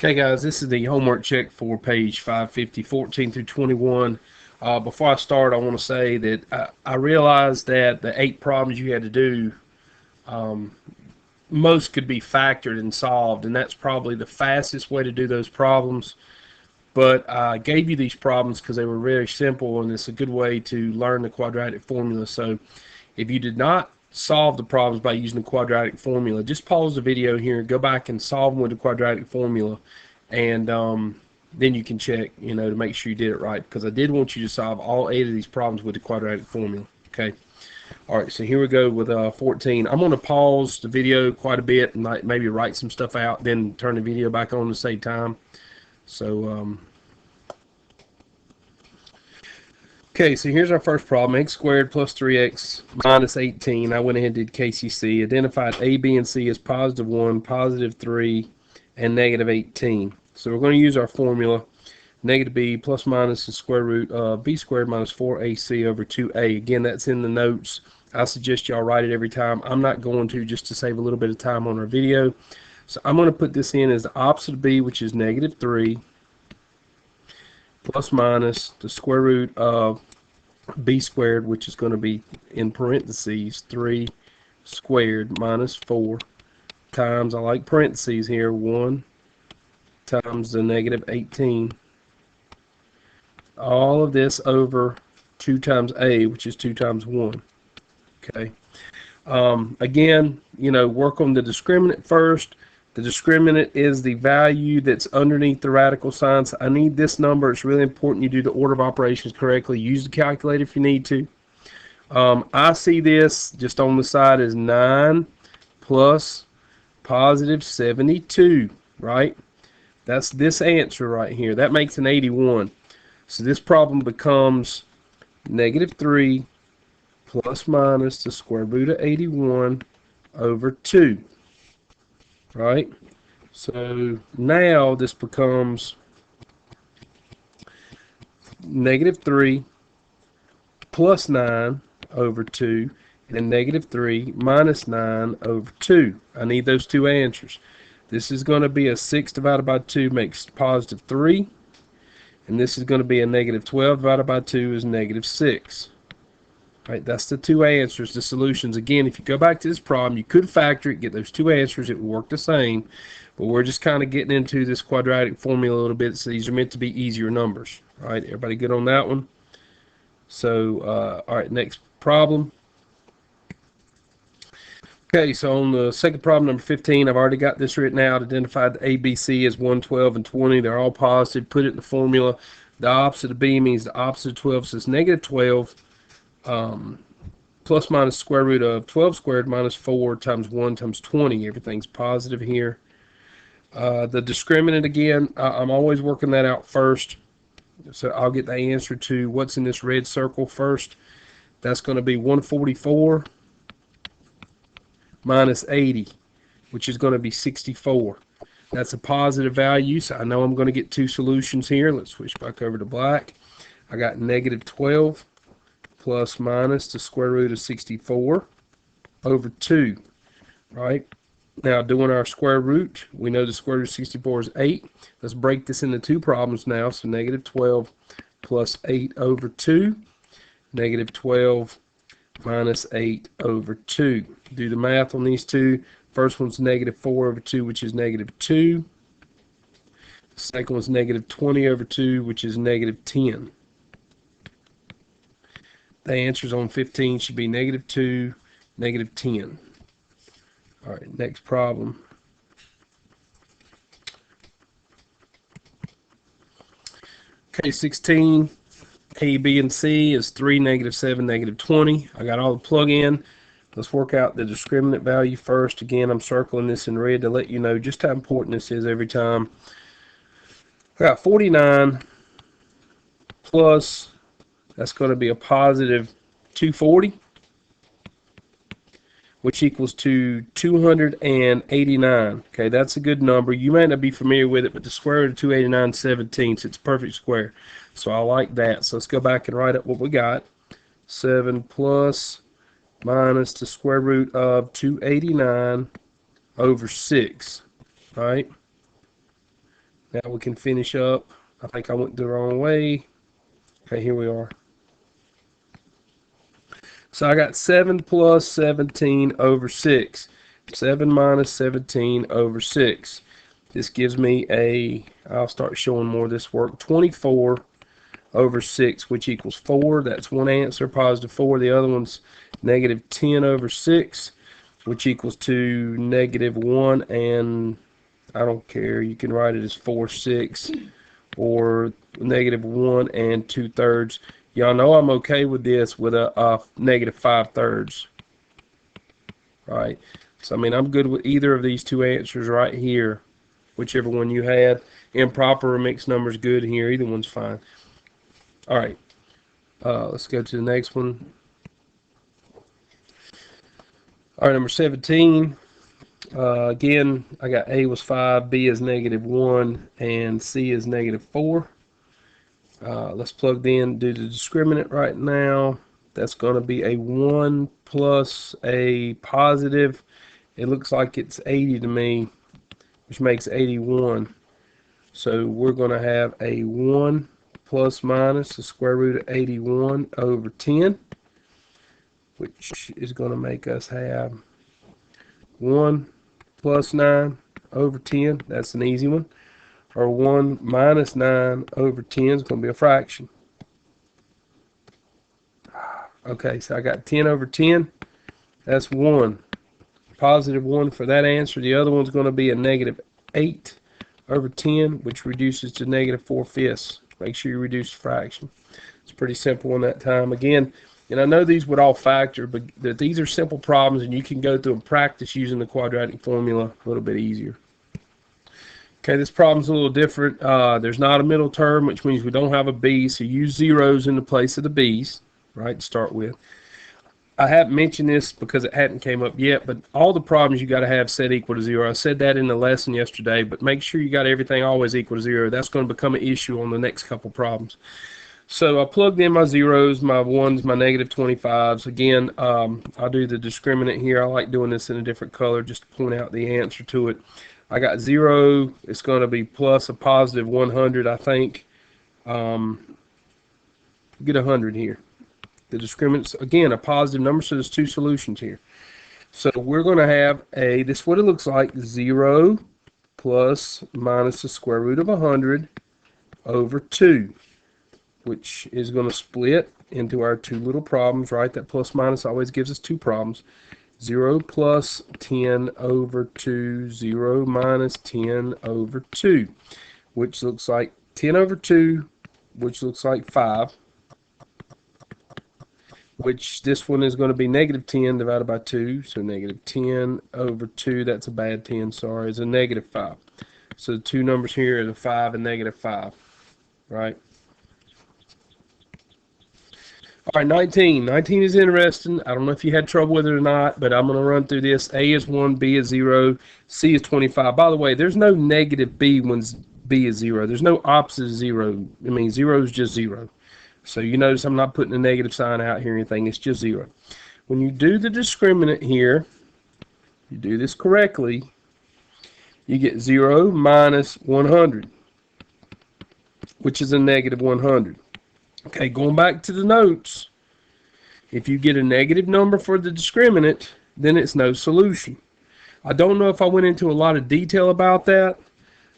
Okay guys, this is the homework check for page 550, 14 through 21. Before I start, I want to say that I realized that the 8 problems you had to do, um, most could be factored and solved, and that's probably the fastest way to do those problems. But I gave you these problems because they were very simple, and it's a good way to learn the quadratic formula. So if you did not solve the problems by using the quadratic formula, just pause the video here, go back and solve them with the quadratic formula, and then you can check, to make sure you did it right, because I did want you to solve all 8 of these problems with the quadratic formula. Okay. All right, so here we go with 14. I'm going to pause the video quite a bit and maybe write some stuff out, then turn the video back on to save time. So, okay, so here's our first problem. X squared plus 3x minus 18. I went ahead and did KCC. Identified A, B, and C as positive 1, positive 3, and negative 18. So we're going to use our formula. Negative b plus minus the square root of b squared minus 4ac over 2a. Again, that's in the notes. I suggest y'all write it every time. I'm not going to, just to save a little bit of time on our video. So I'm going to put this in as the opposite of b, which is negative 3, plus minus the square root of b squared, which is going to be in parentheses 3 squared minus 4 times, I like parentheses here, 1 times the negative 18. All of this over 2 times a, which is 2 times 1. Okay. Again, work on the discriminant first. The discriminant is the value that's underneath the radical sign. So I need this number. It's really important you do the order of operations correctly. Use the calculator if you need to. I see this just on the side as 9 plus positive 72, right? That's this answer right here. That makes an 81. So this problem becomes negative 3 plus minus the square root of 81 over 2, right? So now this becomes negative 3 plus 9 over 2, and negative 3 minus 9 over 2. I need those two answers. This is going to be a 6 divided by 2 makes positive 3. And this is going to be a negative 12 divided by 2 is negative 6. All right, that's the two answers, the solutions. Again, if you go back to this problem, you could factor it, get those two answers. It would work the same. But we're just kind of getting into this quadratic formula a little bit. So these are meant to be easier numbers. All right, everybody good on that one? So, all right, next problem. Okay, so on the second problem, number 15, I've already got this written out. Identified the ABC as 1, 12, and 20. They're all positive. Put it in the formula. The opposite of B means the opposite of 12. So it's negative 12 plus minus square root of 12 squared minus 4 times 1 times 20. Everything's positive here. The discriminant, again, I'm always working that out first. So I'll get the answer to what's in this red circle first. That's going to be 144. Minus 80, which is going to be 64. That's a positive value, so I know I'm going to get two solutions here. Let's switch back over to black. I got negative 12 plus minus the square root of 64 over 2, right? Now, doing our square root, we know the square root of 64 is 8. Let's break this into two problems now. So negative 12 plus 8 over 2, negative 12 minus 8 over 2. Do the math on these two. First one's negative 4 over 2, which is negative 2. The second one's negative 20 over 2, which is negative 10. The answers on 15 should be negative 2, negative 10. All right, next problem. Okay, 16. A, B, and C is 3, negative 7, negative 20. I got all the plug-in. Let's work out the discriminant value first. Again, I'm circling this in red to let you know just how important this is every time. I got 49 plus, that's going to be a positive 240, which equals to 289. Okay, that's a good number. You may not be familiar with it, but the square root of 289 is 17, so it's a perfect square. So I like that. So let's go back and write up what we got. 7 plus minus the square root of 289 over 6, right? Now we can finish up. I think I went the wrong way. Okay, here we are. So I got 7 plus 17 over 6. 7 minus 17 over 6. This gives me I'll start showing more of this work, 24 over 6, which equals 4. That's one answer, positive 4. The other one's negative 10 over 6, which equals to negative 1, and I don't care. You can write it as 4/6 or negative 1 and 2/3. Y'all know I'm okay with this with a negative 5/3. Right? So, I mean, I'm good with either of these two answers right here, whichever one you had. Improper or mixed numbers good here. Either one's fine. All right. Let's go to the next one. All right, number 17. Again, I got A was 5, B is negative 1, and C is negative 4. Let's plug in, do the discriminant right now. That's going to be a 1 plus a positive. It looks like it's 80 to me, which makes 81. So we're going to have a 1 plus minus the square root of 81 over 10, which is going to make us have 1 plus 9 over 10. That's an easy one. Or 1 minus 9 over 10 is going to be a fraction. Okay, so I got 10 over 10. That's 1. Positive 1 for that answer. The other one's going to be a negative 8 over 10, which reduces to negative 4/5. Make sure you reduce the fraction. It's pretty simple in that time. Again, and I know these would all factor, but these are simple problems, and you can go through and practice using the quadratic formula a little bit easier. Okay, this problem's a little different. There's not a middle term, which means we don't have a b, so use zeros in the place of the b's, right, to start with. I haven't mentioned this because it hadn't came up yet, but all the problems you got to have set equal to 0. I said that in the lesson yesterday, but make sure you got everything always equal to 0. That's going to become an issue on the next couple problems. So I plugged in my zeros, my 1s, my negative 25s. Again, I'll do the discriminant here. I like doing this in a different color just to point out the answer to it. I got 0. It's going to be plus a positive 100, I think. Get 100 here. The discriminant's, again, a positive number, so there's two solutions here. So we're going to have this is what it looks like, 0 plus minus the square root of 100 over 2, which is going to split into our two little problems, right? That plus minus always gives us two problems. 0 plus 10 over 2, 0 minus 10 over 2, which looks like 10 over 2, which looks like 5, which this one is going to be negative 10 divided by 2, so negative 10 over 2, that's a bad 10, sorry, is a negative 5. So the two numbers here are a 5 and negative 5, right? All right, 19. 19 is interesting. I don't know if you had trouble with it or not, but I'm going to run through this. A is 1, B is 0, C is 25. By the way, there's no negative B when B is 0. There's no opposite of 0. I mean, 0 is just 0. So you notice I'm not putting a negative sign out here or anything. It's just 0. When you do the discriminant here, you do this correctly, you get 0 minus 100, which is a negative 100. Okay, going back to the notes, if you get a negative number for the discriminant, then it's no solution. I don't know if I went into a lot of detail about that,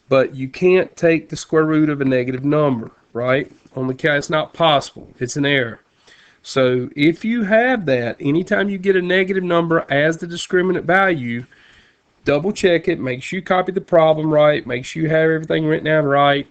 but you can't take the square root of a negative number, right? On the it's not possible. It's an error. So if you have that, anytime you get a negative number as the discriminant value, double check it, make sure you copy the problem right, make sure you have everything written down right.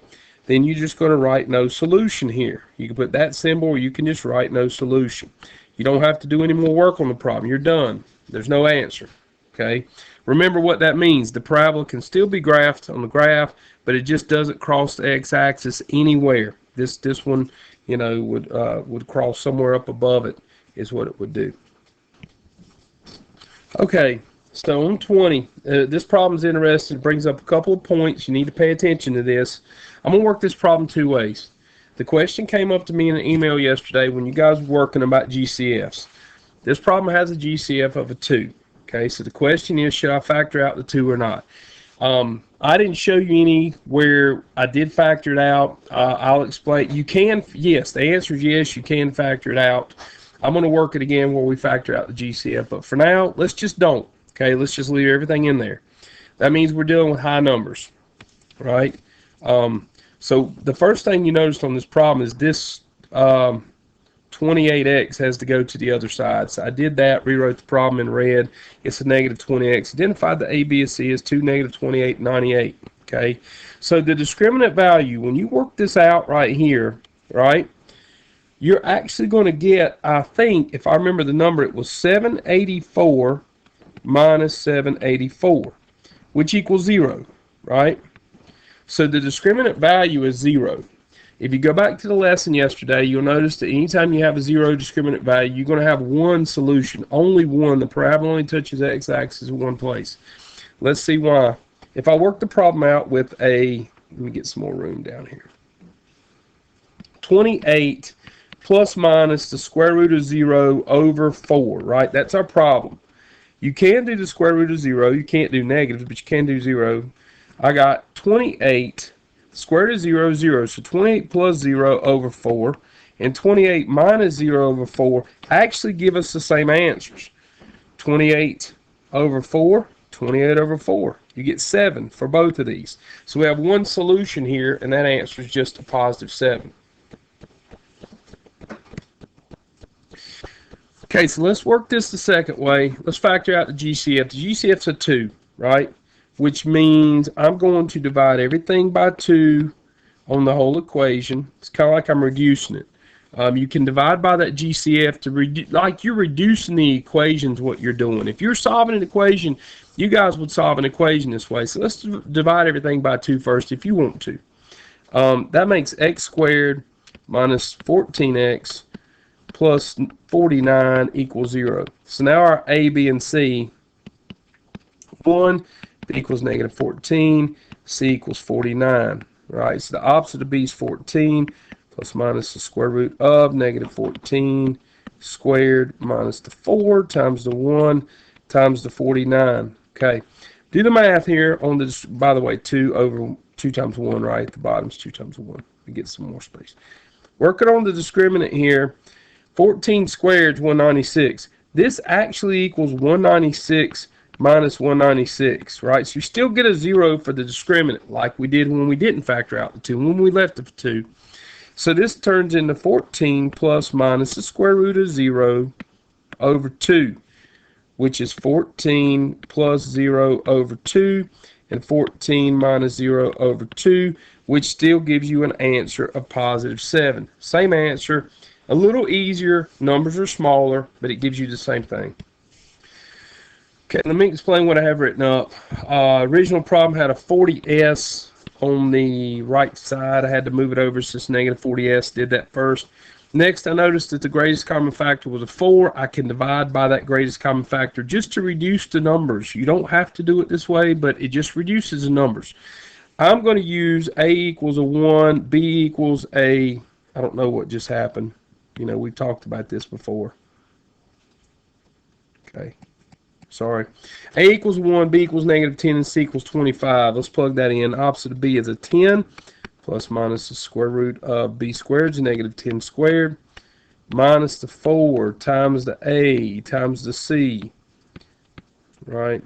Then you're just going to write no solution here. You can put that symbol, or you can just write no solution. You don't have to do any more work on the problem. You're done. There's no answer. Okay. Remember what that means. The parabola can still be graphed on the graph, but it just doesn't cross the x-axis anywhere. This one, you know, would cross somewhere up above it is what it would do. Okay. So on 20, this problem's interesting. It brings up a couple of points. You need to pay attention to this. I'm going to work this problem two ways. The question came up to me in an email yesterday when you guys were working about GCFs. This problem has a GCF of a 2. Okay, so the question is, should I factor out the 2 or not? I didn't show you any where I did factor it out. I'll explain. You can, yes, the answer is yes, you can factor it out. I'm going to work it again where we factor out the GCF, but for now, let's just don't. Okay, let's just leave everything in there. That means we're dealing with high numbers, right? So the first thing you noticed on this problem is this 28x has to go to the other side. So I did that, rewrote the problem in red. It's a negative 20x. Identified the A, B, and C as 2, negative 28, 98. Okay, so the discriminant value, when you work this out right here, right, you're actually going to get, I think, if I remember the number, it was 784 minus 784, which equals 0, right? So the discriminant value is 0. If you go back to the lesson yesterday, you'll notice that anytime you have a 0 discriminant value, you're going to have one solution, only one. The parabola only touches the x-axis in one place. Let's see why. If I work the problem out with a, let me get some more room down here. 28 plus minus the square root of 0 over 4, right? That's our problem. You can do the square root of 0. You can't do negatives, but you can do 0. I got 28. Square root of 0 is 0. So 28 plus 0 over 4 and 28 minus 0 over 4 actually give us the same answers. 28 over 4, 28 over 4. You get 7 for both of these. So we have one solution here, and that answer is just a positive 7. Okay, so let's work this the second way. Let's factor out the GCF. The GCF's a 2, right? Which means I'm going to divide everything by 2 on the whole equation. It's kind of like I'm reducing it. You can divide by that GCF to like you're reducing the equations what you're doing. If you're solving an equation, you guys would solve an equation this way. So let's divide everything by 2 first if you want to. That makes x squared minus 14x plus 49 equals 0. So now our A, B, and C, 1 equals negative 14, C equals 49, right? So the opposite of B is 14, plus minus the square root of negative 14 squared minus the 4 times the 1 times the 49. Okay, do the math here on the, by the way, 2 over 2 times 1, right? At the bottom's 2 times 1. We get some more space. Working on the discriminant here, 14 squared is 196. This actually equals 196 minus 196, right? So you still get a 0 for the discriminant like we did when we didn't factor out the 2, when we left the 2. So this turns into 14 plus minus the square root of 0 over 2, which is 14 plus 0 over 2, and 14 minus 0 over 2, which still gives you an answer of positive 7. Same answer, a little easier, numbers are smaller, but it gives you the same thing. Okay, let me explain what I have written up. Original problem had a 40s on the right side. I had to move it over since negative 40s. Did that first. Next, I noticed that the greatest common factor was a 4. I can divide by that greatest common factor just to reduce the numbers. You don't have to do it this way, but it just reduces the numbers. I'm going to use A equals a 1, B equals a, I don't know what just happened. You know, we've talked about this before. Okay. Sorry. A equals 1, B equals negative 10, and C equals 25. Let's plug that in. Opposite of B is a 10, plus minus the square root of B squared is negative 10 squared, minus the 4 times the A times the C, right?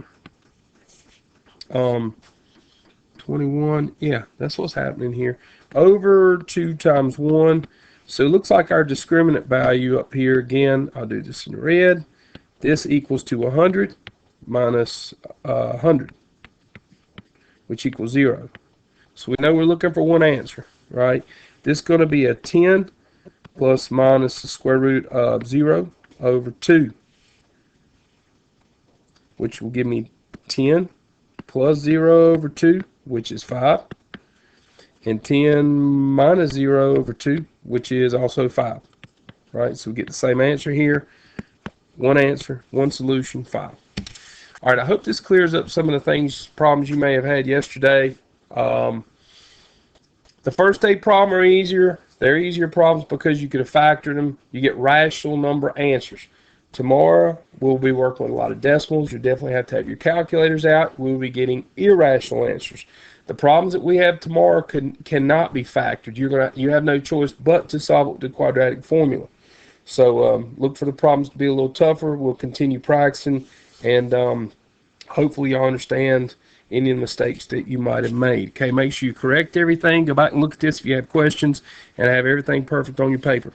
21, yeah, that's what's happening here. Over 2 times 1. So it looks like our discriminant value up here, again, I'll do this in red. This equals to 100 minus 100, which equals 0. So we know we're looking for one answer, right? This is going to be a 10 plus minus the square root of 0 over 2, which will give me 10 plus 0 over 2, which is 5, and 10 minus 0 over 2, which is also 5, right? So we get the same answer here. One answer, one solution, 5. All right, I hope this clears up some of the problems you may have had yesterday. The first 8 problems are easier. They're easier problems because you could have factored them. You get rational number answers. Tomorrow, we'll be working with a lot of decimals. You definitely have to have your calculators out. We'll be getting irrational answers. The problems that we have tomorrow cannot be factored. You have no choice but to solve it with the quadratic formula. So look for the problems to be a little tougher. We'll continue practicing, and hopefully y'all understand any of the mistakes that you might have made. Okay, make sure you correct everything. Go back and look at this if you have questions, and have everything perfect on your paper.